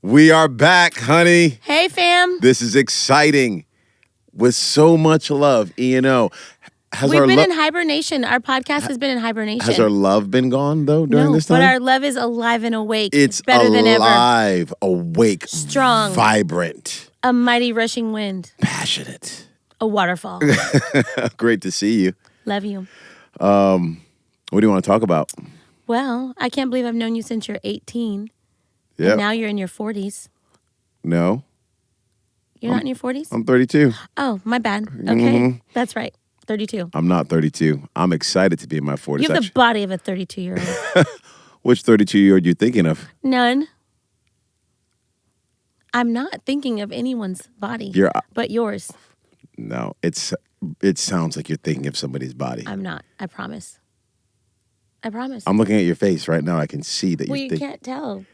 We are back, honey. Hey, fam. This is exciting. With so much love, E&O. We've been in hibernation. Our podcast has been in hibernation. Has our love been gone, though, during this time? But our love is alive and awake. It's better than ever. Alive, awake, strong, vibrant. A mighty rushing wind. Passionate. A waterfall. Great to see you. Love you. What do you want to talk about? Well, I can't believe I've known you since you're 18. Yeah. And now you're in your 40s. No. You're not in your 40s? I'm 32. Oh, my bad. Okay. That's right. 32. I'm not 32. I'm excited to be in my 40s. You have the body of a 32-year-old. Which 32-year-old are you thinking of? None. I'm not thinking of anyone's body but yours. No, it sounds like you're thinking of somebody's body. I'm not. I promise. I promise. I'm looking at your face right now. I can see that you're thinking. Well, you can't tell.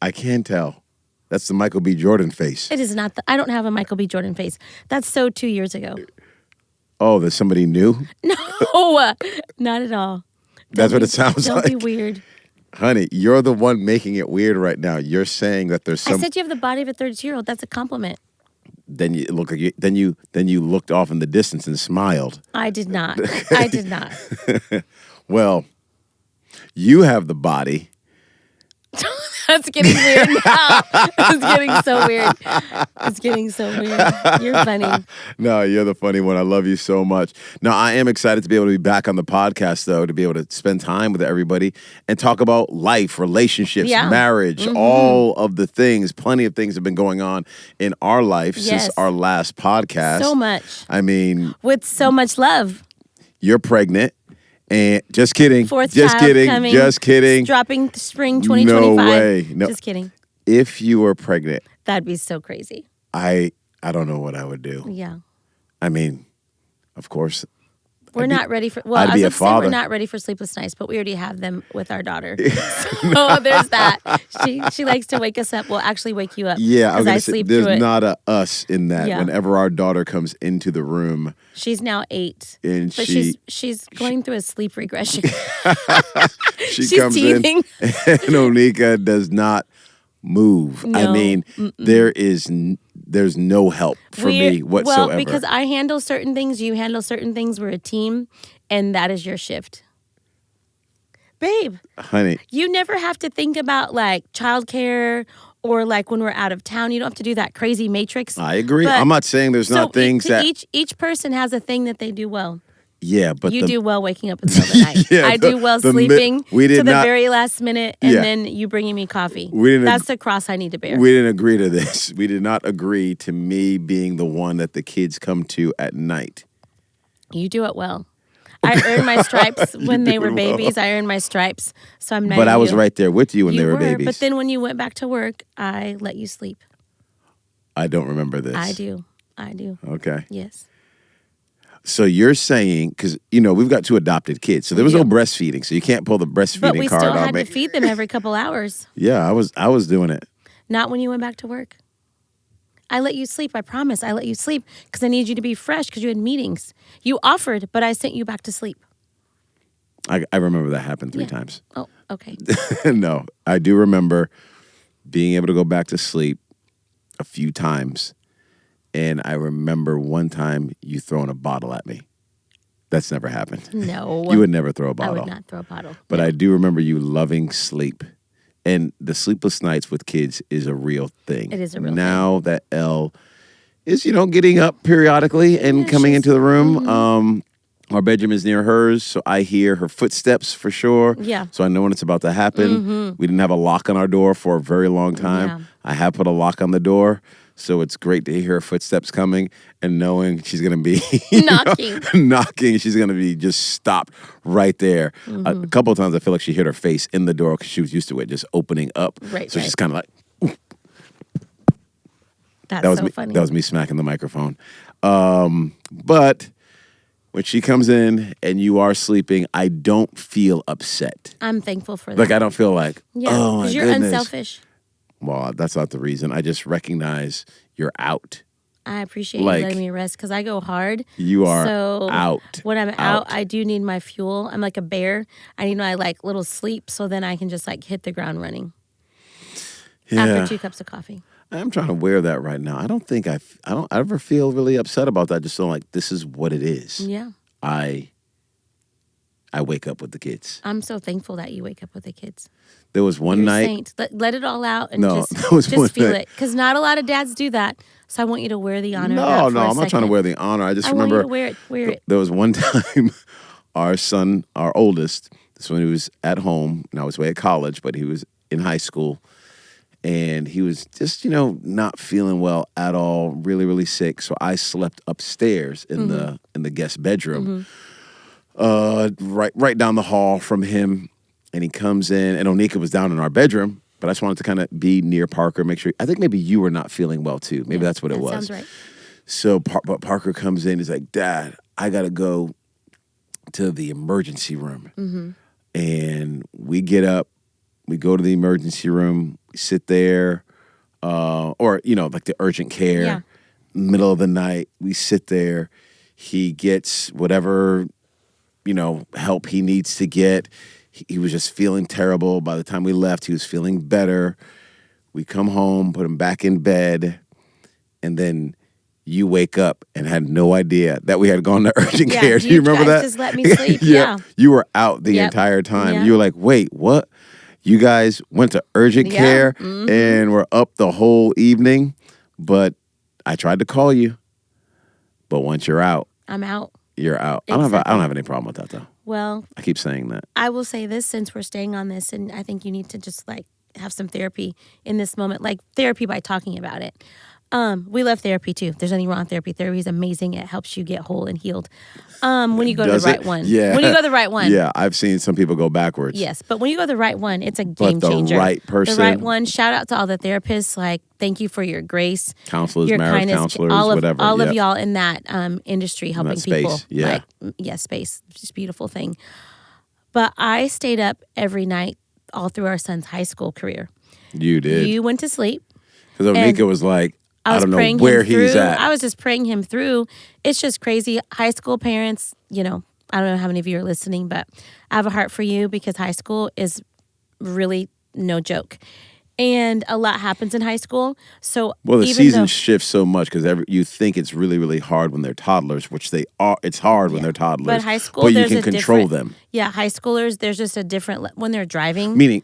I can tell. That's the Michael B. Jordan face. It is not. I don't have a Michael B. Jordan face. That's so 2 years ago. Oh, there's somebody new? No, not at all. That's what it sounds like. Don't be weird. Honey, you're the one making it weird right now. You're saying that there's some... I said you have the body of a 32-year-old. That's a compliment. Then you look like then you looked off in the distance and smiled. I did not. I did not. Well, you have the body. That's getting weird now. It's getting so weird. It's getting so weird. You're funny. No, you're the funny one. I love you so much. Now, I am excited to be able to be back on the podcast, though, to be able to spend time with everybody and talk about life, relationships, marriage, all of the things. Plenty of things have been going on in our life since our last podcast. So much. I mean... With so much love. You're pregnant. And just kidding. Fourth just child kidding. Coming, just kidding. Dropping spring 2025. No way. No. Just kidding. If you were pregnant, that'd be so crazy. I don't know what I would do. Yeah. I mean, of course. We're not ready for. Well, I'd be a father. We're not ready for sleepless nights, but we already have them with our daughter. So there's that. She likes to wake us up. Well, actually, wake you up. Yeah, I was gonna say sleep there's not a us in that. Yeah. Whenever our daughter comes into the room, she's now 8, and but she's going through a sleep regression. she's comes in, teething. and Oneka does not move. No. I mean, there's no help for me whatsoever. Well, because I handle certain things, you handle certain things. We're a team, and that is your shift. Babe. Honey. You never have to think about, like, childcare or, like, when we're out of town. You don't have to do that crazy matrix. I agree. I'm not saying there's not things that... Each person has a thing that they do well. Yeah, but you do well waking up in the middle of the night. Yeah, I do well sleeping to the very last minute, and then you bringing me coffee. That's the cross I need to bear. We didn't agree to this. We did not agree to me being the one that the kids come to at night. You do it well. I earned my stripes when they were babies. I earned my stripes, so I'm not. But I was right there with you when they were babies. But then when you went back to work, I let you sleep. I don't remember this. I do. Okay. Yes. So you're saying, because, we've got 2 adopted kids, so there was no breastfeeding, so you can't pull the breastfeeding card out. But we still had to feed them every couple hours. Yeah, I was doing it. Not when you went back to work. I let you sleep, I promise. I let you sleep because I need you to be fresh because you had meetings. You offered, but I sent you back to sleep. I remember that happened 3 times. Oh, okay. No, I do remember being able to go back to sleep a few times. And I remember one time you throwing a bottle at me. That's never happened. No. You would never throw a bottle. I would not throw a bottle. But I do remember you loving sleep. And the sleepless nights with kids is a real thing. It is a real thing. Now that Elle is, getting up periodically and coming into the room. Our bedroom is near hers, so I hear her footsteps for sure. Yeah. So I know when it's about to happen. We didn't have a lock on our door for a very long time. Yeah. I have put a lock on the door. So it's great to hear her footsteps coming and knowing she's going to be knocking. She's going to be just stopped right there. A couple of times I feel like she hit her face in the door because she was used to it just opening up. Right. So she's kind of like, ooh. That was so me, funny. That was me smacking the microphone. But when she comes in and you are sleeping, I don't feel upset. I'm thankful for that. Like I don't feel like, oh my goodness. Because you're unselfish. Well, that's not the reason. I just recognize you're out. I appreciate you letting me rest because I go hard. You are out. When I'm out, I do need my fuel. I'm like a bear. I need my little sleep so then I can just hit the ground running. after 2 cups of coffee. I'm trying to wear that right now. I don't think I don't ever feel really upset about that. Just don't like, this is what it is. Yeah. I wake up with the kids. I'm so thankful that you wake up with the kids. There was one You're a night. saint. Let it all out and No, just feel it. Because not a lot of dads do that. So I want you to wear the honor. No, I'm not trying to wear the honor. I just remember. Want you to wear it. There was one time our son, our oldest, this one, he was at home, and I was away at college, but he was in high school. And he was just, not feeling well at all, really, really sick. So I slept upstairs in the guest bedroom, right down the hall from him. And he comes in, and Oneka was down in our bedroom, but I just wanted to kind of be near Parker, make sure. I think maybe you were not feeling well too. Maybe that's what it was. Sounds right. So, but Parker comes in. He's like, "Dad, I gotta go to the emergency room." And we get up. We go to the emergency room, we sit there, or, like the urgent care, middle of the night, we sit there. He gets whatever, help he needs to get. He was just feeling terrible. By the time we left, he was feeling better. We come home, put him back in bed, and then you wake up and had no idea that we had gone to urgent care. Do you remember that? Just let me sleep. Yeah. You were out the entire time. Yeah. You were like, wait, what? You guys went to urgent care and were up the whole evening, but I tried to call you. But once you're out, I'm out. You're out. Exactly. I don't have any problem with that though. Well, I keep saying that. I will say this since we're staying on this, and I think you need to just have some therapy in this moment, like therapy by talking about it. We love therapy too. There's nothing wrong with therapy. Therapy is amazing. It helps you get whole and healed. When you go to the right one. Yeah. When you go to the right one. Yeah, I've seen some people go backwards. Yes, but when you go to the right one, it's a game changer. The right person. The right one. Shout out to all the therapists. Thank you for your grace. Counselors, your marriage kindness, counselors, whatever. All yep. of y'all in that industry helping that space, people. yeah. Space. It's just a beautiful thing. But I stayed up every night all through our son's high school career. You did. You went to sleep. Because Oneka was like, I don't know where he's at. I was just praying him through. It's just crazy. High school parents, I don't know how many of you are listening, but I have a heart for you because high school is really no joke. And a lot happens in high school. So the season shifts so much because you think it's really, really hard when they're toddlers, which they are. It's hard when they're toddlers. But high school, but you can control them. Yeah, high schoolers, there's just a different, when they're driving. Meaning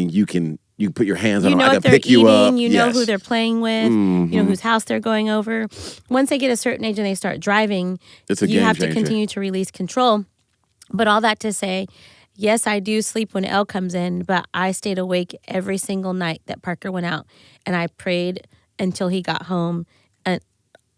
you can put your hands on them. I can pick you up. You know who they're playing with. You know whose house they're going over. Once they get a certain age and they start driving, you have to continue to release control. But all that to say, yes, I do sleep when Elle comes in, but I stayed awake every single night that Parker went out, and I prayed until he got home, and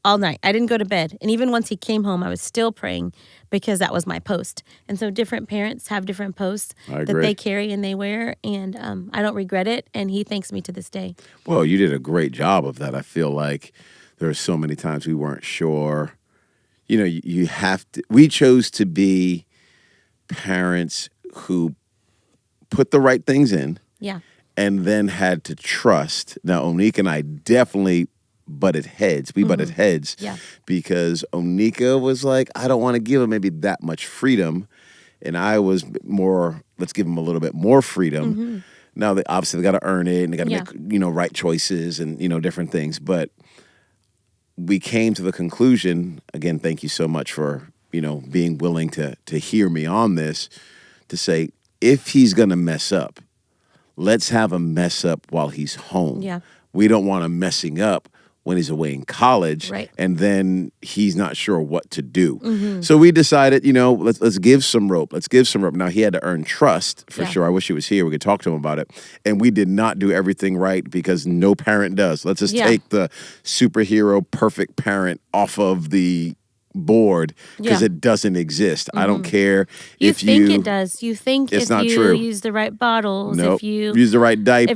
all night. I didn't go to bed, and even once he came home, I was still praying because that was my post. And so different parents have different posts that they carry and they wear, and I don't regret it, and he thanks me to this day. Well, you did a great job of that. I feel like there were so many times we weren't sure. You have to. We chose to be parents who put the right things in, and then had to trust. Now, Oneka and I definitely butted heads. We butted heads because Oneka was like, I don't want to give him maybe that much freedom, and I was more, let's give him a little bit more freedom. Now, they got to earn it, and they got to make right choices and different things. But we came to the conclusion. Again, thank you so much for being willing to hear me on this. To say, if he's going to mess up, let's have him mess up while he's home. Yeah. We don't want him messing up when he's away in college, and then he's not sure what to do. So we decided, let's give some rope. Let's give some rope. Now, he had to earn trust, for sure. I wish he was here. We could talk to him about it. And we did not do everything right because no parent does. Let's just take the superhero perfect parent off of the board because it doesn't exist. I don't care if you think it does. You think it's if not you true. Use the right bottles, nope. if you use the right diapers,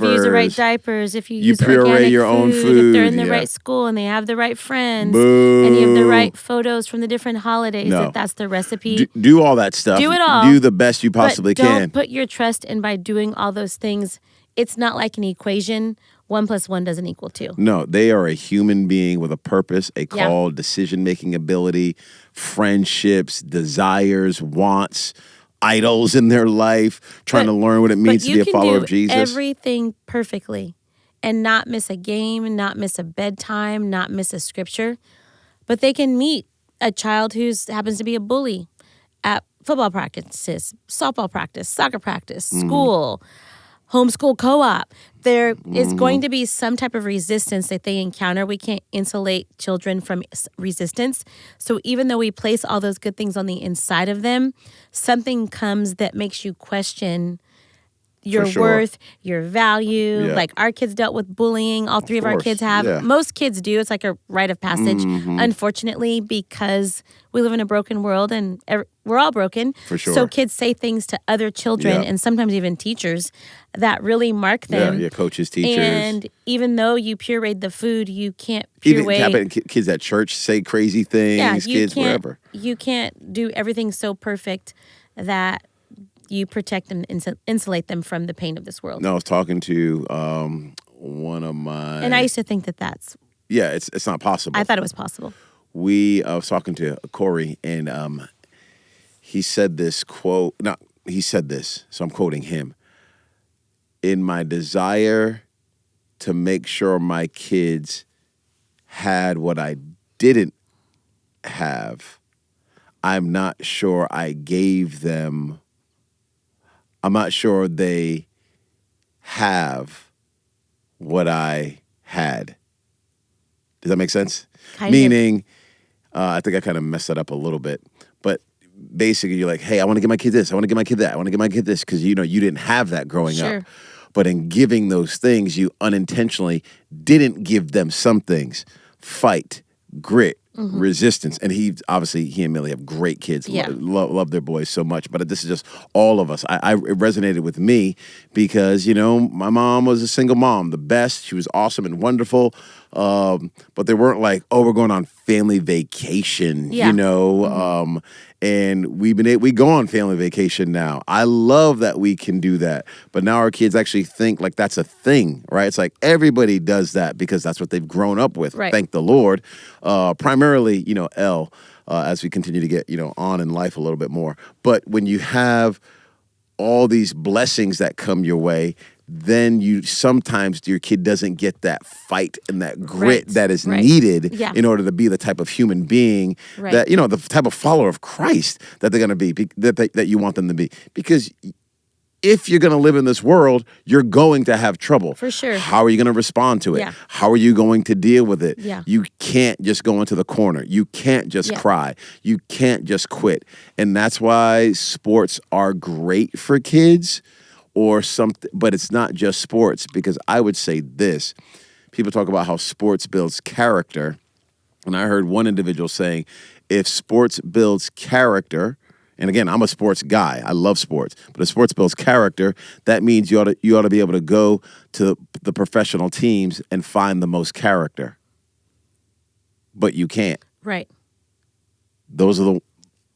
if you use puree organic your own food, if they're in the right school and they have the right friends, Boo. and you have the right photos from the different holidays, if that's the recipe. Do all that stuff. Do it all. Do the best you possibly can. Don't put your trust in by doing all those things. It's not like an equation. 1 + 1 doesn't equal 2. No, they are a human being with a purpose, a call, decision-making ability, friendships, desires, wants, idols in their life, trying to learn what it means to be a follower of Jesus. Everything perfectly. and not miss a game, not miss a bedtime, not miss a scripture. But they can meet a child who happens to be a bully at football practices, softball practice, soccer practice, school, homeschool co-op. There is going to be some type of resistance that they encounter. We can't insulate children from resistance. So even though we place all those good things on the inside of them, something comes that makes you question your worth, your value. Yeah. Like our kids dealt with bullying. All three of our kids have. Yeah. Most kids do. It's like a rite of passage, unfortunately, because we live in a broken world and we're all broken. For sure. So kids say things to other children and sometimes even teachers that really mark them. Yeah, coaches, teachers. And even though you pureed the food, you can't puree. Kids at church say crazy things, kids wherever. You can't do everything so perfect that you protect and insulate them from the pain of this world. No, I was talking to one of my... And I used to think that that's... Yeah, it's not possible. I thought it was possible. I was talking to Corey, and he said this quote... No, he said this, so I'm quoting him. In my desire to make sure my kids had what I didn't have, I'm not sure I gave them... I'm not sure they have what I had. Does that make sense? Meaning, I think I kind of messed that up a little bit. But basically, you're like, hey, I want to get my kid this. I want to get my kid that. I want to get my kid this. Because, you didn't have that growing up. But in giving those things, you unintentionally didn't give them some things. Fight, grit, resistance. And he and Millie have great kids. Yeah. Love their boys so much. But this is just all of us. It resonated with me because, my mom was a single mom, the best. She was awesome and wonderful. But they weren't like, oh, we're going on family vacation, and we go on family vacation now. I love that we can do that. But now our kids actually think like that's a thing, right? It's like everybody does that because that's what they've grown up with. Right. Thank the Lord. Primarily, Elle, as we continue to get, on in life a little bit more. But when you have all these blessings that come your way, then sometimes your kid doesn't get that fight and that grit that is needed in order to be the type of human being that, the type of follower of Christ that they're going to be, that you want them to be. Because if you're going to live in this world, you're going to have trouble. For sure. How are you going to respond to it? Yeah. How are you going to deal with it? Yeah. You can't just go into the corner. You can't just cry. You can't just quit. And that's why sports are great for kids. Or something, but it's not just sports, because I would say this. People talk about how sports builds character, and I heard one individual saying, if sports builds character, and again, I'm a sports guy, I love sports, but if sports builds character, that means you ought to be able to go to the professional teams and find the most character. But you can't. Right. Those are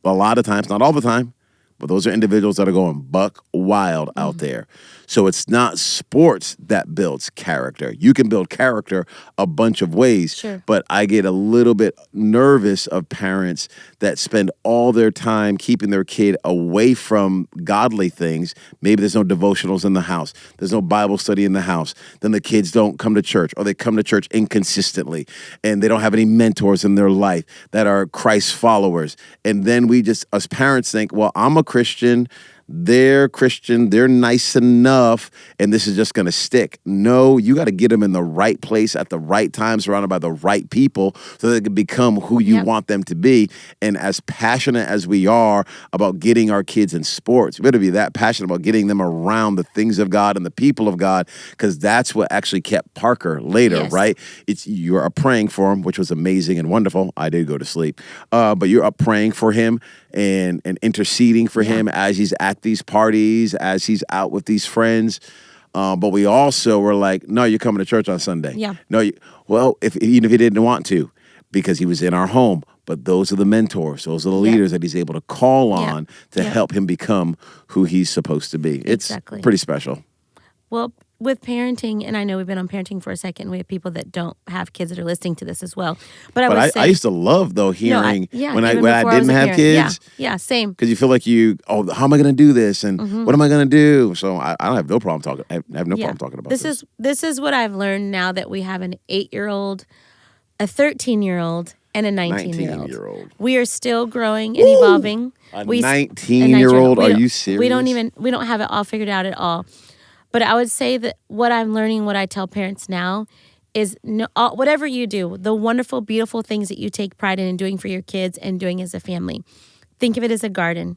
a lot of times, not all the time, but those are individuals that are going buck wild out there. So it's not sports that builds character. You can build character a bunch of ways, but I get a little bit nervous of parents that spend all their time keeping their kid away from godly things. Maybe there's no devotionals in the house. There's no Bible study in the house. Then the kids don't come to church, or they come to church inconsistently, and they don't have any mentors in their life that are Christ followers. And then we just, as parents, think, well, I'm a Christian, they're nice enough, and this is just going to stick. No, you got to get them in the right place at the right time, surrounded by the right people, so they can become who you want them to be. And as passionate as we are about getting our kids in sports, we better be that passionate about getting them around the things of God and the people of God, because that's what actually kept Parker later, right? You're up praying for him, which was amazing and wonderful. I did go to sleep. But you're up praying for him and interceding for him as he's at these parties, as he's out with these friends. But we also were like, no, you're coming to church on Sunday. Yeah. No, even if he didn't want to, because he was in our home. But those are the mentors. Those are the leaders that he's able to call on to help him become who he's supposed to be. It's pretty special. Well, with parenting, and I know we've been on parenting for a second. We have people that don't have kids that are listening to this as well. But I used to love though hearing when I didn't have kids. Yeah, same. Because you feel like how am I going to do this, and what am I going to do? So I don't have no problem talking. I have no problem talking about this. This is what I've learned now that we have an 8-year-old, a 13-year-old, and a 19-year-old. We are still growing and evolving. A 19-year-old? Are you serious? We don't have it all figured out at all. But I would say that what I'm learning, what I tell parents now, is whatever you do, the wonderful, beautiful things that you take pride in doing for your kids and doing as a family, think of it as a garden.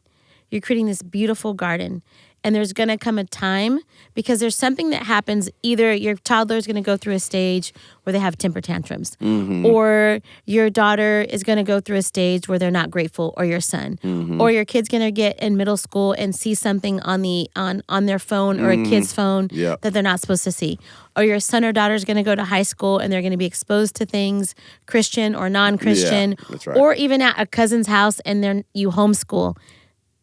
You're creating this beautiful garden. And there's going to come a time, because there's something that happens. Either your toddler is going to go through a stage where they have temper tantrums, or your daughter is going to go through a stage where they're not grateful, or your son, or your kid's going to get in middle school and see something on their phone or a kid's phone that they're not supposed to see. Or your son or daughter is going to go to high school and they're going to be exposed to things, Christian or non-Christian, that's right. Or even at a cousin's house and you homeschool.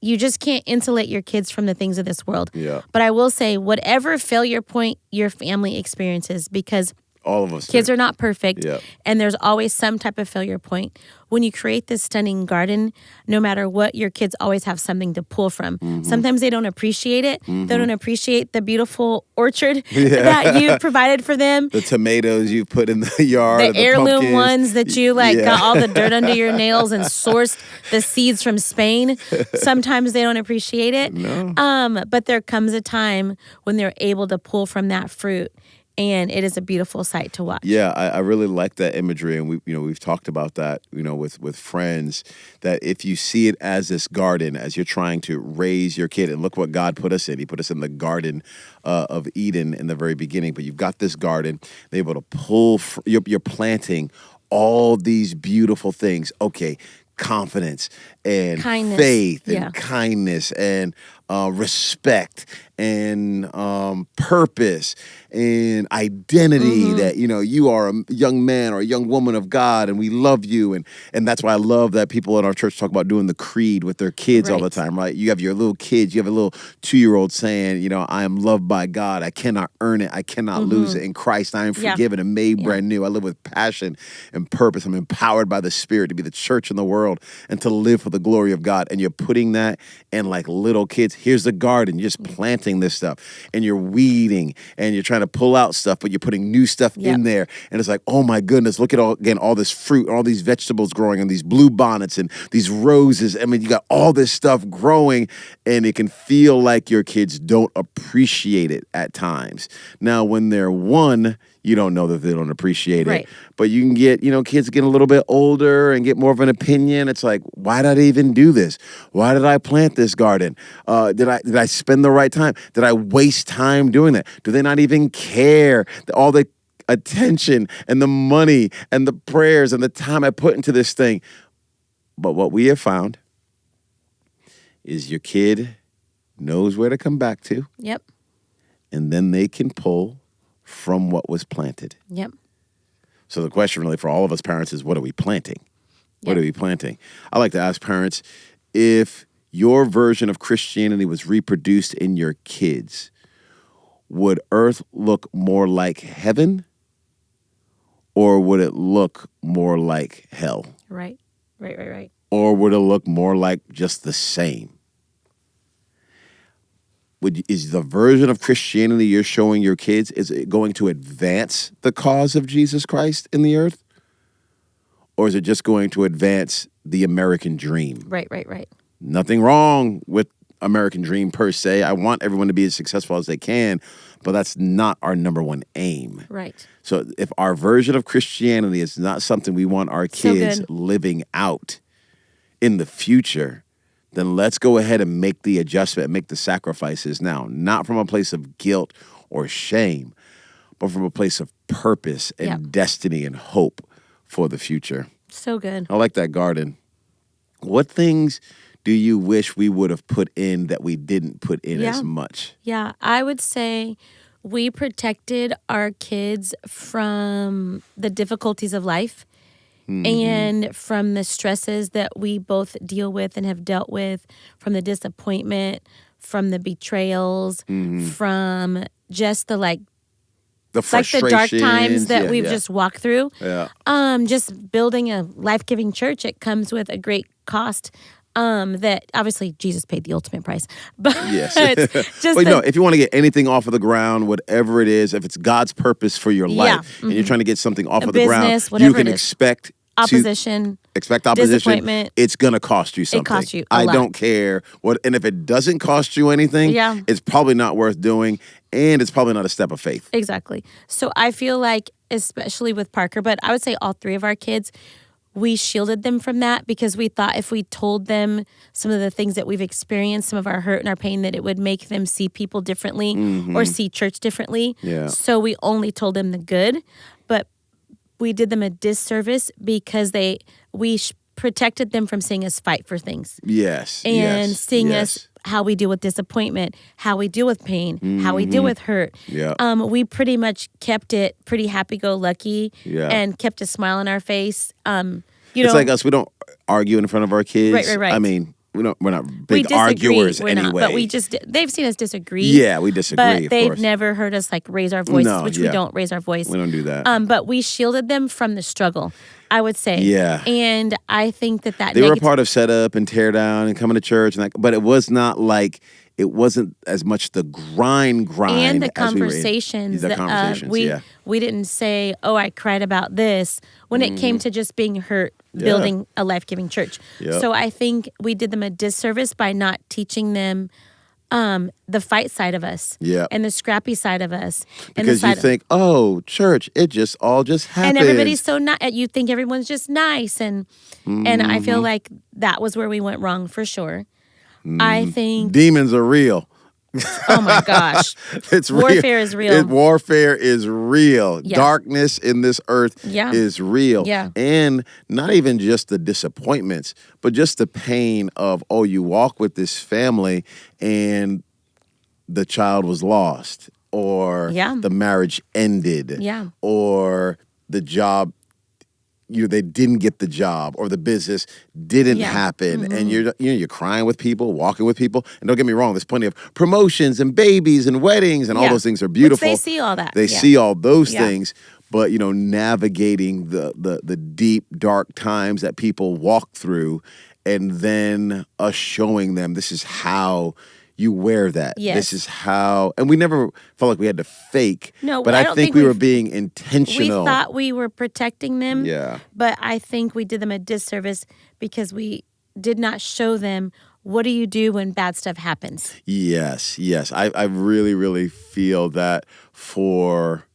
You just can't insulate your kids from the things of this world. Yeah. But I will say, whatever failure point your family experiences, because all of us kids are not perfect, and there's always some type of failure point. When you create this stunning garden, no matter what, your kids always have something to pull from. Sometimes they don't appreciate it. They don't appreciate the beautiful orchard that you provided for them. The tomatoes you put in the yard. The heirloom ones that you got all the dirt under your nails and sourced the seeds from Spain. Sometimes they don't appreciate it. No. But there comes a time when they're able to pull from that fruit. And it is a beautiful sight to watch. Yeah, I really like that imagery, and we've talked about that, with friends, that if you see it as this garden, as you're trying to raise your kid, and look what God put us in. He put us in the Garden of Eden in the very beginning, but you've got this garden, they're able to pull, you're planting all these beautiful things. Okay, confidence and faith and kindness and respect and purpose and identity, that you are a young man or a young woman of God, and we love you, and that's why I love that people in our church talk about doing the creed with their kids all the time, right? You have your little kids, you have a little 2-year-old saying, I am loved by God, I cannot earn it, I cannot lose it. In Christ I am forgiven and made brand new. I live with passion and purpose. I'm empowered by the Spirit to be the church in the world and to live for the glory of God. And you're putting that in like little kids. Here's the garden. You're just planting this stuff, and you're weeding, and you're trying to pull out stuff, but you're putting new stuff in there. And it's like, oh my goodness, look at all this fruit, all these vegetables growing, and these blue bonnets and these roses. I mean, you got all this stuff growing, and it can feel like your kids don't appreciate it at times. Now, when they're 1, you don't know that they don't appreciate it. But you can get, kids get a little bit older and get more of an opinion. It's like, why did I even do this? Why did I plant this garden? Did I spend the right time? Did I waste time doing that? Do they not even care? All the attention and the money and the prayers and the time I put into this thing. But what we have found is your kid knows where to come back to. Yep. And then they can pull from what was planted. Yep. So the question really for all of us parents is, what are we planting? What are we planting? I like to ask parents, if your version of Christianity was reproduced in your kids, would earth look more like heaven, or would it look more like hell? Right. Or would it look more like just the same? Is the version of Christianity you're showing your kids, is it going to advance the cause of Jesus Christ in the earth? Or is it just going to advance the American dream? Right. Nothing wrong with American dream per se. I want everyone to be as successful as they can, but that's not our number one aim. Right. So if our version of Christianity is not something we want our kids living out in the future, then let's go ahead and make the adjustment, make the sacrifices now, not from a place of guilt or shame, but from a place of purpose and destiny and hope for the future. So good. I like that garden. What things do you wish we would have put in that we didn't put in as much? Yeah, I would say we protected our kids from the difficulties of life. And from the stresses that we both deal with and have dealt with, from the disappointment, from the betrayals, from just the the frustrations. Like the dark times that we've just walked through. Yeah. Just building a life-giving church, it comes with a great cost. That obviously Jesus paid the ultimate price. But yes. just if you want to get anything off of the ground, whatever it is, if it's God's purpose for your life and you're trying to get something off of the ground, you can expect opposition. Expect opposition. Disappointment. It's going to cost you something. It costs you a lot. don't care what, and if it doesn't cost you anything, it's probably not worth doing, and it's probably not a step of faith. Exactly. So I feel like, especially with Parker, but I would say all three of our kids, we shielded them from that because we thought if we told them some of the things that we've experienced, some of our hurt and our pain, that it would make them see people differently or see church differently. Yeah. So we only told them the good, but we did them a disservice because we protected them from seeing us fight for things. Yes. And seeing us how we deal with disappointment, how we deal with pain, how we deal with hurt. Yeah. We pretty much kept it pretty happy-go-lucky and kept a smile on our face. It's like us. We don't argue in front of our kids. Right. I mean, we're not big arguers anyway. But they've seen us disagree. Yeah, we disagree. But they've never heard us like raise our voices, we don't raise our voice. We don't do that. But we shielded them from the struggle, I would say. Yeah. And I think that they were a part of setup and tear down and coming to church, but it was not like. It wasn't as much the grind and the conversations. We didn't say, "Oh, I cried about this," when it came to just being hurt, building a life-giving church. Yep. So I think we did them a disservice by not teaching them the fight side of us, and the scrappy side of us. Because you think, "Oh, church, it all just happens," and everybody's so nice. You think everyone's just nice, and I feel like that was where we went wrong for sure. I think demons are real. Oh my gosh. It's warfare is real. Warfare is real. Yeah. Darkness in this earth is real. Yeah. And not even just the disappointments, but just the pain of, you walk with this family and the child was lost, or the marriage ended, or the job they didn't get the job, or the business didn't happen, and you're crying with people, walking with people. And don't get me wrong, there's plenty of promotions and babies and weddings and all those things are beautiful. Which they see all that. They see all those things, but navigating the deep, dark times that people walk through, and then us showing them this is how you wear that. Yes. This is how, and we never felt like we had to fake. No, but I think we were being intentional. We thought we were protecting them. Yeah. But I think we did them a disservice because we did not show them what do you do when bad stuff happens. Yes. I really, really feel that for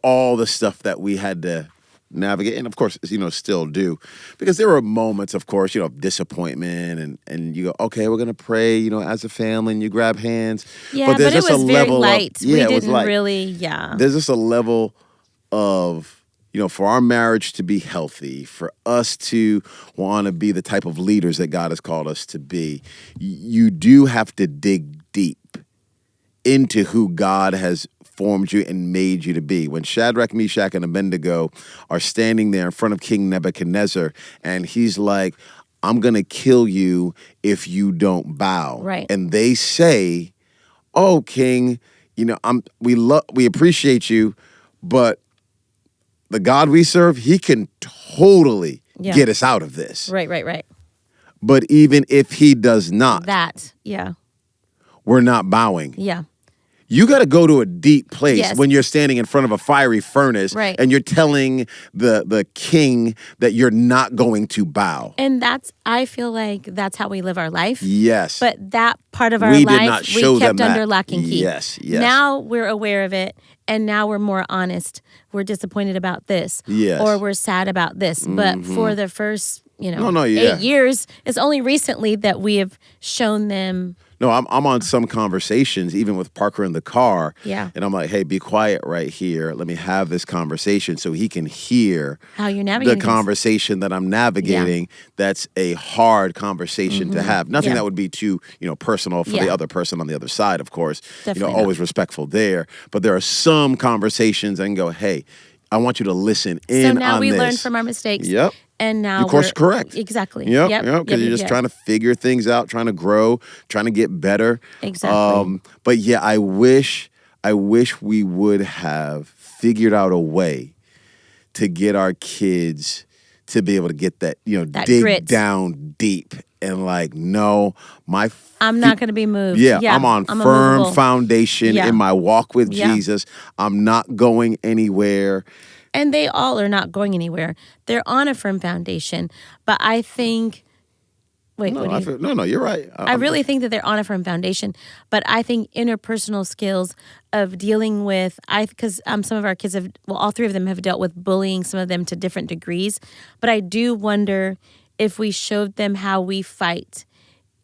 all the stuff that we had to navigate, and of course, still do, because there were moments, of course, of disappointment, and you go, okay, we're gonna pray, as a family, and you grab hands. Yeah, but it was very light. We didn't really, There's just a level of, for our marriage to be healthy, for us to want to be the type of leaders that God has called us to be, you do have to dig deep into who God has formed you and made you to be. When Shadrach, Meshach, and Abednego are standing there in front of King Nebuchadnezzar, and he's like, I'm going to kill you if you don't bow. Right. And they say, oh, King, we appreciate you, but the God we serve, he can totally get us out of this. Right. But even if he does not, we're not bowing. Yeah. You got to go to a deep place when you're standing in front of a fiery furnace, and you're telling the king that you're not going to bow. And I feel like that's how we live our life. Yes. But that part of our life, we kept under lock and key. Yes. Now we're aware of it, and now we're more honest. We're disappointed about this. Yes. Or we're sad about this. But for the first, 8 years, it's only recently that we have shown them. No, I'm on some conversations, even with Parker in the car. Yeah. And I'm like, hey, be quiet right here. Let me have this conversation so he can hear how you're navigating the conversation that I'm navigating. That's a hard conversation to have. Nothing that would be too, personal for the other person on the other side, of course. Definitely always respectful there. But there are some conversations I can go, hey, I want you to listen in on this. So now we learn from our mistakes. Yep. And now of course, correct. Exactly. Yep. Because you're just trying to figure things out, trying to grow, trying to get better. Exactly. But I wish we would have figured out a way to get our kids to be able to get that, that dig grit down deep and like, no, I'm not going to be moved. Yeah, I'm on firm foundation in my walk with Jesus. I'm not going anywhere. And they all are not going anywhere. They're on a firm foundation. But I think... Wait, no, you're right. I really think that they're on a firm foundation. But I think interpersonal skills of dealing with... Because some of our kids have... Well, all three of them have dealt with bullying, some of them to different degrees. But I do wonder if we showed them how we fight,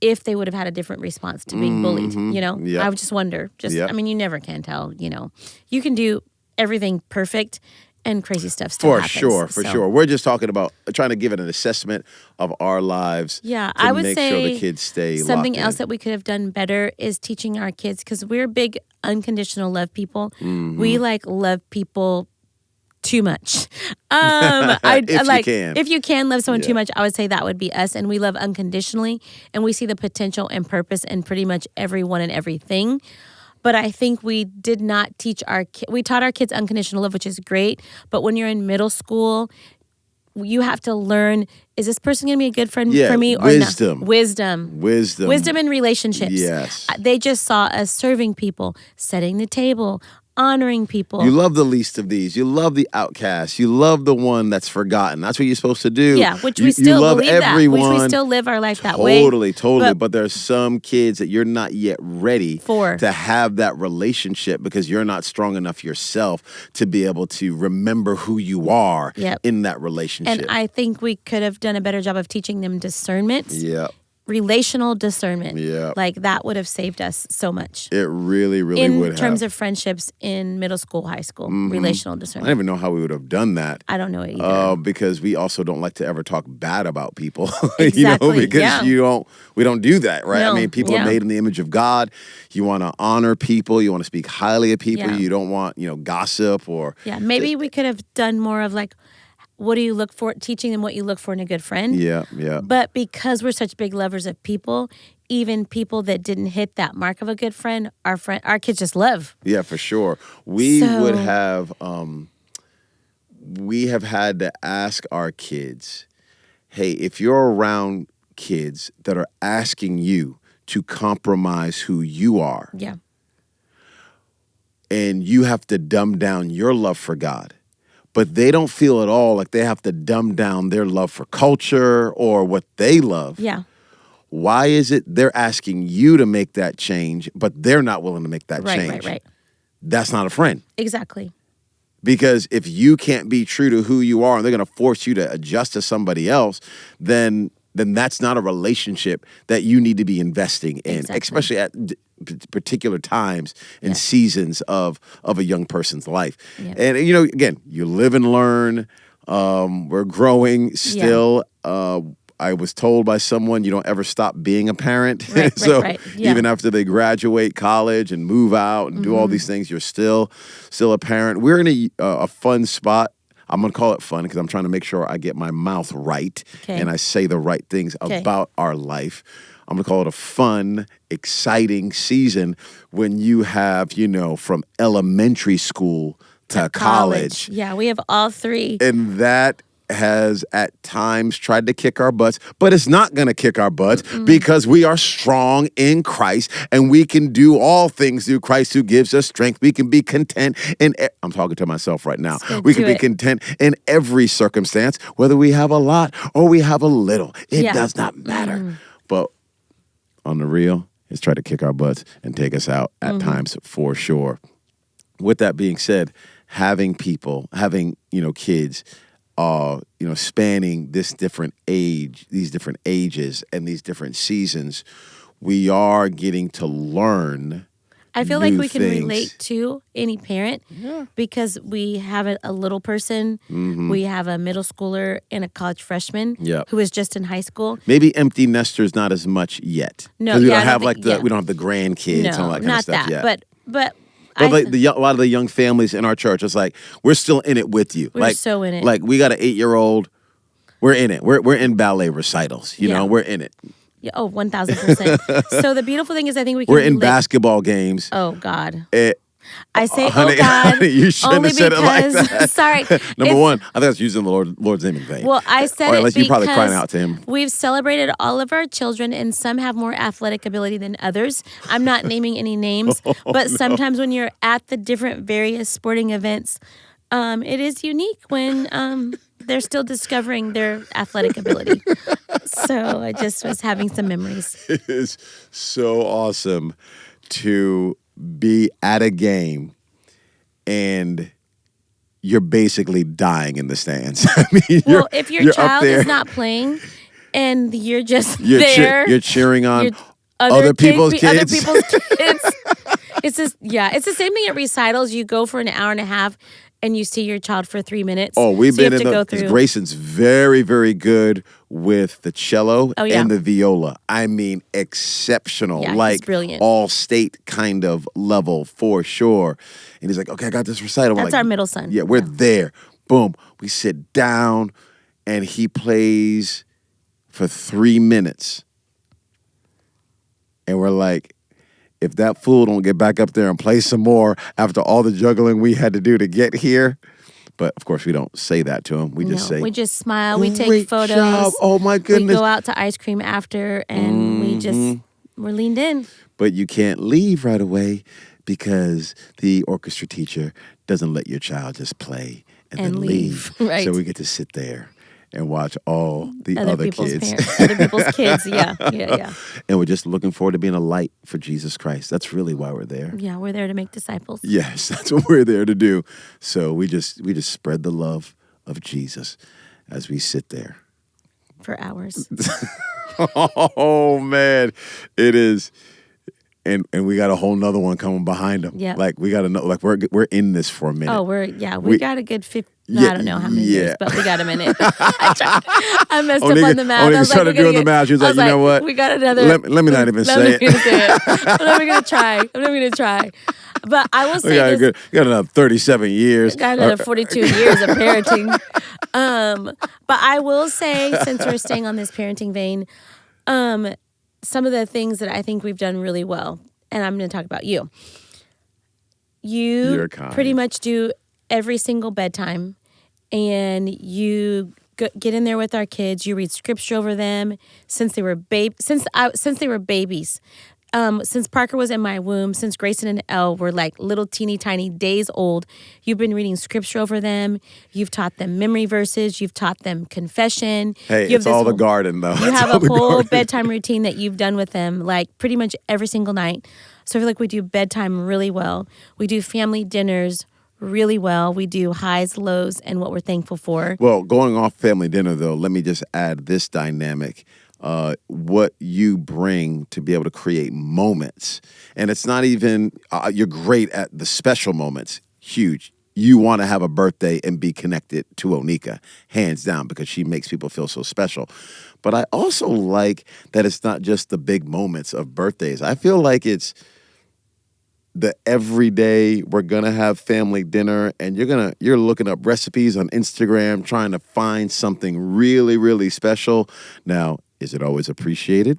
if they would have had a different response to being bullied, Yep. I would just wonder. I mean, you never can tell, You can do everything perfect, and crazy stuff still happens. For sure. We're just talking about trying to give it an assessment of our lives. Yeah, I would say sure the kids stay something else that we could have done better is teaching our kids, because we're big unconditional love people. Mm-hmm. We love people too much. If you can love someone too much, I would say that would be us. And we love unconditionally, and we see the potential and purpose in pretty much everyone and everything. But I think we did not teach we taught our kids unconditional love, which is great. But when you're in middle school, you have to learn, is this person going to be a good friend for me or not? Wisdom in relationships. Yes. They just saw us serving people, setting the table, honoring people. You love the least of these. You love the outcast. You love the one that's forgotten. That's what you're supposed to do. Yeah, which we still believe everyone. Which we still live our life that way. Totally. But there's some kids that you're not yet ready to have that relationship, because you're not strong enough yourself to be able to remember who you are in that relationship. And I think we could have done a better job of teaching them discernment. Yeah. Relational discernment. Yeah. That would have saved us so much. It really, really would have. In terms of friendsps in middle school, high school, relational discernment. I don't even know how we would have done that. I don't know it either. Because we also don't like to ever talk bad about people. Exactly. Because we don't do that, right? No. I mean, people are made in the image of God. You want to honor people. You want to speak highly of people. You don't want, gossip or... Yeah, maybe we could have done more of what do you look for? Teaching them what you look for in a good friend. Yeah. But because we're such big lovers of people, even people that didn't hit that mark of a good friend, our kids just love. Yeah, for sure. We have had to ask our kids, hey, if you're around kids that are asking you to compromise who you are, and you have to dumb down your love for God, but they don't feel at all like they have to dumb down their love for culture or what they love. Yeah. Why is it they're asking you to make that change, but they're not willing to make that change? Right. That's not a friend. Exactly. Because if you can't be true to who you are and they're going to force you to adjust to somebody else, then that's not a relationship that you need to be investing in, especially at particular times and seasons of a young person's life. Yeah. And, again, you live and learn. We're growing still. I was told by someone, you don't ever stop being a parent. Right. Yeah. Even after they graduate college and move out and do all these things, you're still a parent. We're in a fun spot. I'm going to call it fun because I'm trying to make sure I get my mouth right and I say the right things about our life. I'm going to call it a fun, exciting season when you have, from elementary school to college. Yeah, we have all three. And that has at times tried to kick our butts, but it's not going to kick our butts because we are strong in Christ and we can do all things through Christ who gives us strength. We can be content I'm talking to myself right now. We can be content in every circumstance, whether we have a lot or we have a little. It does not matter. But on the real, it's try to kick our butts and take us out at times for sure. With that being said, having kids, spanning these different ages and these different seasons, we are getting to learn. I feel like we can relate to any parent because we have a little person, we have a middle schooler and a college freshman who is just in high school. Maybe empty nesters not as much yet. No, we don't have we don't have the grandkids and all that kind of stuff yet. But a lot of the young families in our church, it's like, we're still in it with you. We're so in it. Like, we got an 8-year-old, we're in it. We're in ballet recitals, we're in it. Yeah, 1,000%. So the beautiful thing is I think we can We're in basketball games. Oh, God. I say, honey, God, you shouldn't only have said because, it like that. Sorry. Number one, I think I was using the Lord's name in vain. Well, I said or it unless because you're probably crying out to him. We've celebrated all of our children, and some have more athletic ability than others. I'm not naming any names, but sometimes when you're at the different various sporting events, it is unique when they're still discovering their athletic ability. So I just was having some memories. It is so awesome to be at a game and you're basically dying in the stands. I mean, if your child is not playing and you're just there, you're cheering on other people's kids. It's the same thing at recitals. You go for an hour and a half and you see your child for 3 minutes. Oh, we've been in the Grayson's very, very good with the cello and the viola. I mean, exceptional. Yeah, like he's brilliant. All state kind of level for sure. And he's like, okay, I got this recital. That's our middle son. Yeah, we're there. Boom. We sit down and he plays for 3 minutes. And we're like, if that fool don't get back up there and play some more after all the juggling we had to do to get here. But, of course, we don't say that to him. We just smile. We take photos. Job. Oh, my goodness. We go out to ice cream after, and we're leaned in. But you can't leave right away because the orchestra teacher doesn't let your child just play and then leave. Right. So we get to sit there and watch all the other kids. Other people's kids, yeah. And we're just looking forward to being a light for Jesus Christ. That's really why we're there. Yeah, we're there to make disciples. Yes, that's what we're there to do. So we just spread the love of Jesus as we sit there. For hours. Oh, man. It is. And we got a whole nother one coming behind them. Yeah. Like we got to know, like we're in this for a minute. Oh, we got a good 50. No, I don't know how many years, but we got a minute. I messed up on the math. Only started doing the math. She was like, you know what? We got another. Let me not even say it. I'm not even going to try. But I will say you got another 37 years. Got another 42 years of parenting. But I will say, since we're staying on this parenting vein, some of the things that I think we've done really well, and I'm going to talk about you. You pretty much do every single bedtime, and you get in there with our kids. You read scripture over them since they were since they were babies. Since Parker was in my womb, since Grayson and Elle were like little teeny tiny days old, you've been reading scripture over them. You've taught them memory verses. You've taught them confession. Hey, it's all the garden, though. You have a whole bedtime routine that you've done with them, like pretty much every single night. So I feel like we do bedtime really well. We do family dinners really well. We do highs, lows, and what we're thankful for. Well, going off family dinner, though, let me just add this dynamic. What you bring to be able to create moments. And it's not even, you're great at the special moments. Huge. You want to have a birthday and be connected to Oneka, hands down, because she makes people feel so special. But I also like that it's not just the big moments of birthdays. I feel like it's the everyday, we're going to have family dinner, and you're looking up recipes on Instagram, trying to find something really, really special. Now, is it always appreciated?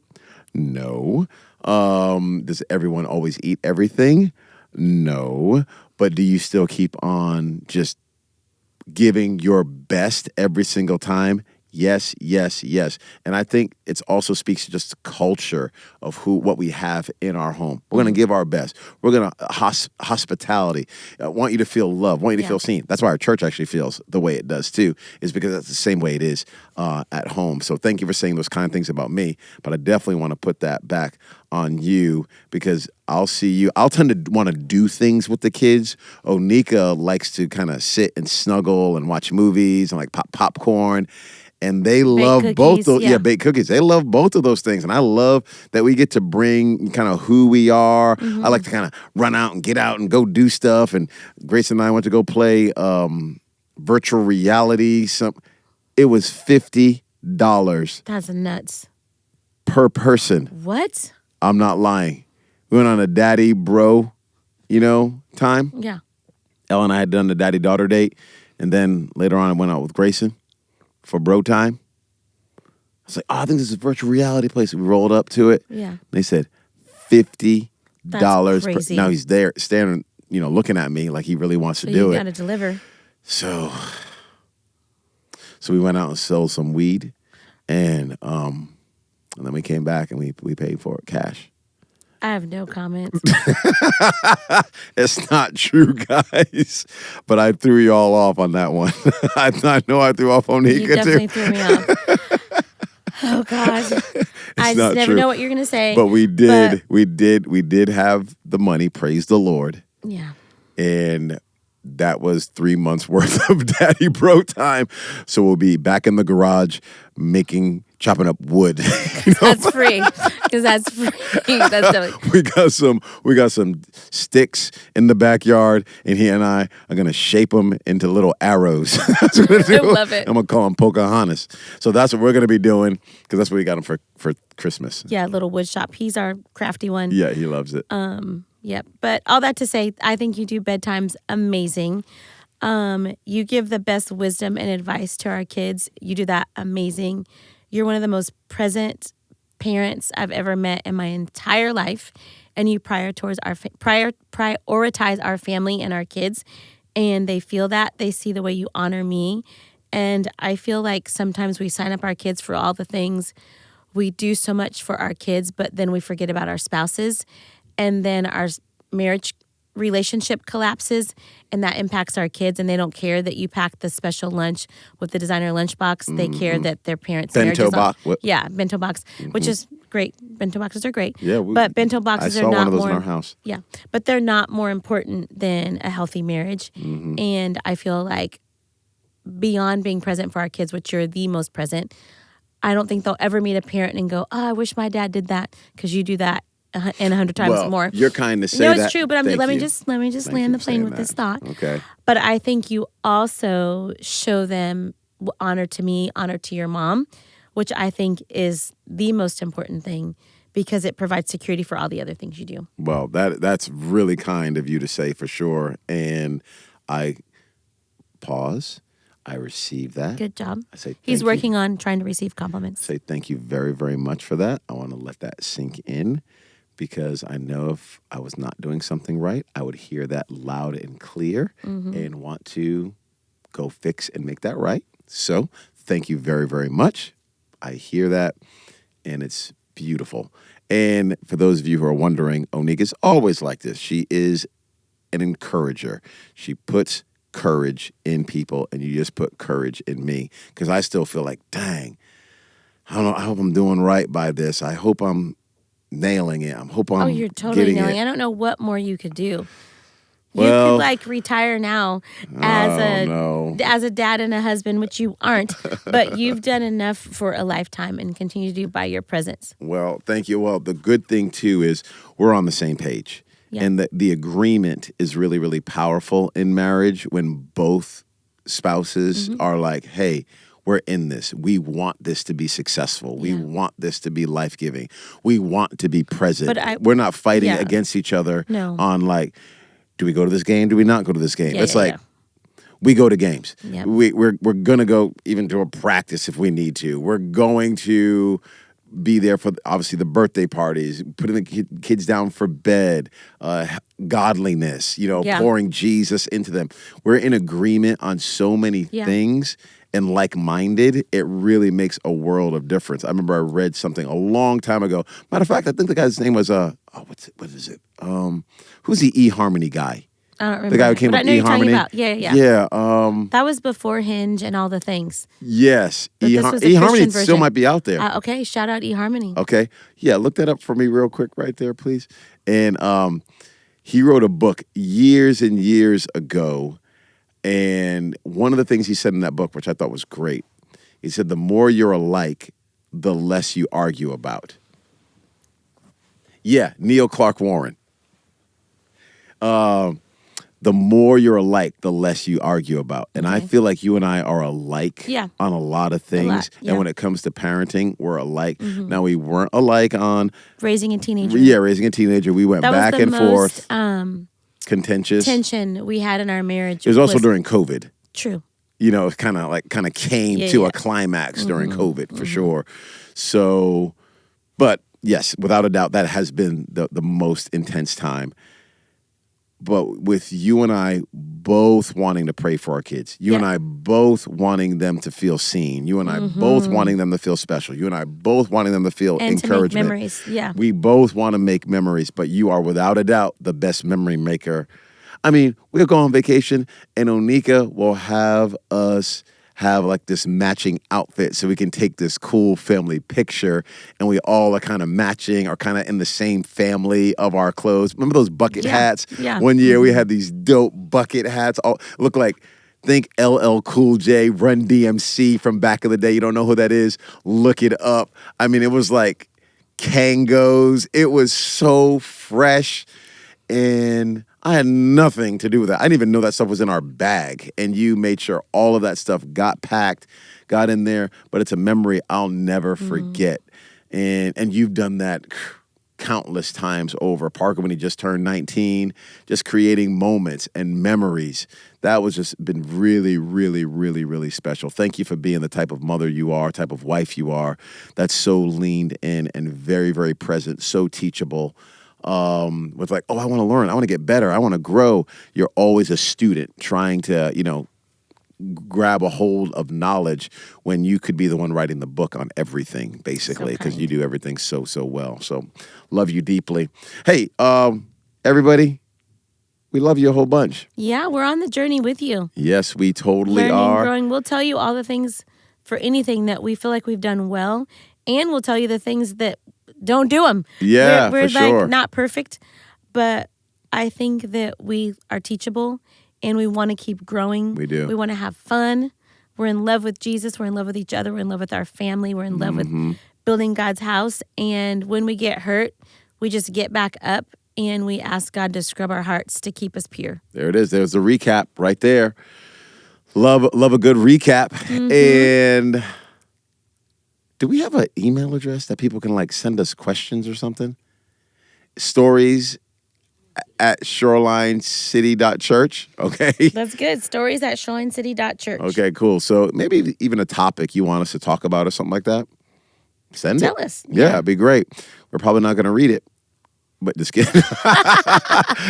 No. Does everyone always eat everything? No. But do you still keep on just giving your best every single time? Yes, yes, yes. And I think it also speaks to just the culture of what we have in our home. We're going to give our best. We're going to hospitality. I want you to feel loved. Want you to feel seen. That's why our church actually feels the way it does too, is because that's the same way it is at home. So thank you for saying those kind things about me, but I definitely want to put that back on you because I'll tend to want to do things with the kids. Oneka likes to kind of sit and snuggle and watch movies and like pop popcorn. And they love both those. Yeah, baked cookies. They love both of those things. And I love that we get to bring kind of who we are. Mm-hmm. I like to kind of run out and get out and go do stuff. And Grace and I went to go play virtual reality. It was $50. That's nuts. Per person. What? I'm not lying. We went on a daddy bro, time. Yeah. Elle and I had done the daddy-daughter date. And then later on I went out with Grayson for bro time. I was like, I think this is a virtual reality place. We rolled up to it. Yeah. They said $50 That's crazy. Now he's there standing looking at me like he really wants to do it. You got to deliver. So we went out and sold some weed, and then we came back and we paid for it cash. I have no comments. It's not true, guys. But I threw you all off on that one. I know I threw off Oneka, you definitely threw me off. Oh God. I just never know what you're gonna say. But we did have the money, praise the Lord. Yeah. And that was 3 months worth of Daddy Bro time. So we'll be back in the garage chopping up wood. That's free. Because that's free. That's definitely. We got some sticks in the backyard, and he and I are gonna shape them into little arrows. That's what we're gonna do. I love it. I'm gonna call them Pocahontas. So that's what we're gonna be doing, because that's what we got him for Christmas. Yeah, little wood shop. He's our crafty one. Yeah, he loves it. Yep. But all that to say, I think you do bedtimes amazing. You give the best wisdom and advice to our kids. You do that amazing. You're one of the most present parents I've ever met in my entire life. And you prioritize our family and our kids. And they feel that. They see the way you honor me. And I feel like sometimes we sign up our kids for all the things. We do so much for our kids, but then we forget about our spouses. And then our marriage relationship collapses, and that impacts our kids, and they don't care that you packed the special lunch with the designer lunchbox. They care that their parents' bento box. Yeah, bento box, which is great. Bento boxes are great. Yeah, but bento boxes I saw are not one of those more, in our house. Yeah, but they're not more important than a healthy marriage. And I feel like beyond being present for our kids, which you're the most present, I don't think they'll ever meet a parent and go, "Oh, I wish my dad did that," because you do that and 100 times more. You're kind to say that. No, it's true, but let me just land the plane with this thought. Okay. But I think you also show them honor to me, honor to your mom, which I think is the most important thing, because it provides security for all the other things you do. Well, that's really kind of you to say, for sure. And I pause. I receive that. Good job. I say he's working on trying to receive compliments. I say thank you very, very much for that. I want to let that sink in, because I know if I was not doing something right, I would hear that loud and clear and want to go fix and make that right. So thank you very, very much. I hear that, and it's beautiful. And for those of you who are wondering, Oneka's always like this. She is an encourager. She puts courage in people, and you just put courage in me, because I still feel like, dang, I don't know, I hope I'm doing right by this. I hope I'm nailing it. You're totally nailing it. I don't know what more you could do. Well, you could retire now as a dad and a husband, which you aren't, but you've done enough for a lifetime and continue to do by your presence. Well, thank you. Well, the good thing too is we're on the same page. Yeah. And the agreement is really, really powerful in marriage, when both spouses are like, hey, we're in this. We want this to be successful. We want this to be life-giving. We want to be present. We're not fighting against each other on like, do we go to this game? Do we not go to this game? We go to games. Yep. We're going to go even to a practice if we need to. We're going to be there for, obviously, the birthday parties, putting the kids down for bed, godliness, pouring Jesus into them. We're in agreement on so many things. And like-minded, it really makes a world of difference. I remember I read something a long time ago. Matter of fact, I think the guy's name was what is it? Who's the eHarmony guy? I don't remember. The guy who came up with eHarmony. Yeah. That was before Hinge and all the things. Yes, eHarmony still might be out there. Okay, shout out eHarmony. Okay, yeah, look that up for me real quick right there, please. And he wrote a book years and years ago. And one of the things he said in that book, which I thought was great, he said, the more you're alike, the less you argue about. Yeah, Neil Clark Warren. The more you're alike, the less you argue about. And I feel like you and I are alike on a lot of things. And when it comes to parenting, we're alike. Now, we weren't alike on raising a teenager. Yeah, raising a teenager. We went back and forth. Contentious tension we had in our marriage. It was also during COVID. True. It kind of came to a climax during COVID, for sure. So, but yes, without a doubt, that has been the most intense time. But with you and I both wanting to pray for our kids, you and I both wanting them to feel seen, you and I both wanting them to feel special, you and I both wanting them to feel and encouragement. To make memories. Yeah. We both want to make memories, but you are without a doubt the best memory maker. I mean, we'll go on vacation and Oneka will have us have like this matching outfit so we can take this cool family picture and we all are kind of matching or kind of in the same family of our clothes. Remember those bucket hats? Yeah. One year we had these dope bucket hats. All look like, think LL Cool J, Run DMC from back in the day. You don't know who that is? Look it up. I mean, it was like Kangos. It was so fresh. And I had nothing to do with that. I didn't even know that stuff was in our bag. And you made sure all of that stuff got packed, got in there. But it's a memory I'll never forget. And you've done that countless times over. Parker, when he just turned 19, just creating moments and memories. That was just been really, really, really, really special. Thank you for being the type of mother you are, type of wife you are. That's so leaned in and very, very present, so teachable. With like, oh, I want to learn. I want to get better. I want to grow. You're always a student trying to, grab a hold of knowledge when you could be the one writing the book on everything, basically, because you do everything so, so well. So love you deeply. Hey, everybody, we love you a whole bunch. Yeah, we're on the journey with you. Yes, we totally are. Growing. We'll tell you all the things for anything that we feel like we've done well, and we'll tell you the things that don't do them. Yeah, we're for like sure. Not perfect, but I think that we are teachable and we want to keep growing. We do. We want to have fun. We're in love with Jesus. We're in love with each other. We're in love with our family. We're in love with building God's house. And when we get hurt, we just get back up and we ask God to scrub our hearts to keep us pure. There it is. There's the recap right there. Love a good recap. And do we have an email address that people can send us questions or something? Stories at shorelinecity.church. Okay. That's good. Stories at shorelinecity.church. Okay, cool. So maybe even a topic you want us to talk about or something like that. Tell us. Yeah, it'd be great. We're probably not going to read it. But just kidding.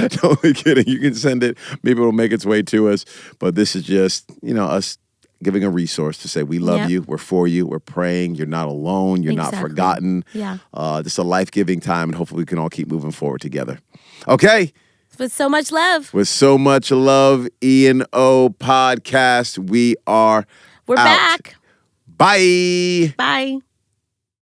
Totally kidding. You can send it. Maybe it'll make its way to us. But this is just, us giving a resource to say we love you, we're for you, we're praying, you're not alone, you're not forgotten. Yeah. Just a life-giving time, and hopefully we can all keep moving forward together. Okay? With so much love. With so much love, E&O Podcast, we're out. Back. Bye. Bye.